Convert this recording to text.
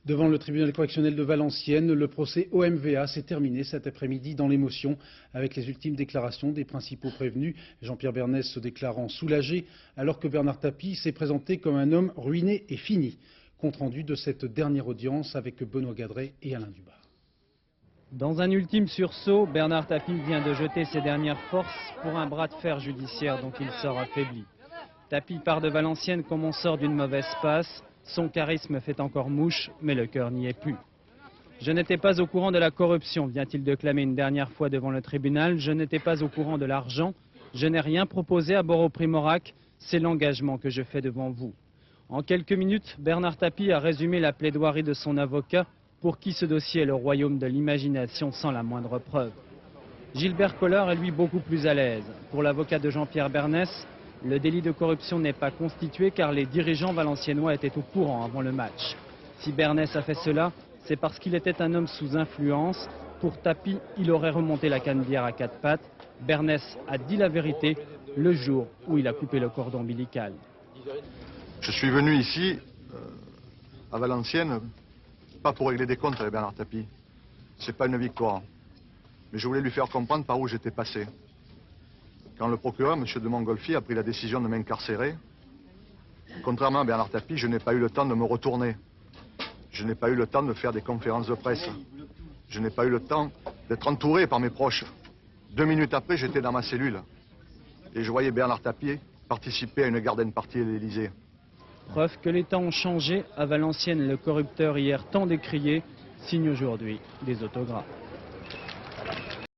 Devant le tribunal correctionnel de Valenciennes, le procès OMVA s'est terminé cet après-midi dans l'émotion avec les ultimes déclarations des principaux prévenus. Jean-Pierre Bernès se déclarant soulagé alors que Bernard Tapie s'est présenté comme un homme ruiné et fini. Compte rendu de cette dernière audience avec Benoît Gadret et Alain Dubar. Dans un ultime sursaut, Bernard Tapie vient de jeter ses dernières forces pour un bras de fer judiciaire dont il sort affaibli. Tapie part de Valenciennes comme on sort d'une mauvaise passe. Son charisme fait encore mouche, mais le cœur n'y est plus. Je n'étais pas au courant de la corruption, vient-il de clamer une dernière fois devant le tribunal. Je n'étais pas au courant de l'argent. Je n'ai rien proposé à Boro-Primorac. C'est l'engagement que je fais devant vous. En quelques minutes, Bernard Tapie a résumé la plaidoirie de son avocat, pour qui ce dossier est le royaume de l'imagination sans la moindre preuve. Gilbert Collard est lui beaucoup plus à l'aise. Pour l'avocat de Jean-Pierre Bernès, le délit de corruption n'est pas constitué car les dirigeants valenciennois étaient au courant avant le match. Si Bernès a fait cela, c'est parce qu'il était un homme sous influence. Pour Tapie, il aurait remonté la canebière à quatre pattes. Bernès a dit la vérité le jour où il a coupé le cordon ombilical. Je suis venu ici, à Valenciennes, pas pour régler des comptes avec Bernard Tapie. C'est pas une victoire. Mais je voulais lui faire comprendre par où j'étais passé. Quand le procureur, M. de Montgolfier, a pris la décision de m'incarcérer, contrairement à Bernard Tapie, je n'ai pas eu le temps de me retourner. Je n'ai pas eu le temps de faire des conférences de presse. Je n'ai pas eu le temps d'être entouré par mes proches. 2 minutes après, j'étais dans ma cellule. Et je voyais Bernard Tapie participer à une garden party à l'Élysée. Preuve que les temps ont changé. À Valenciennes, le corrupteur hier tant décrié signe aujourd'hui des autographes.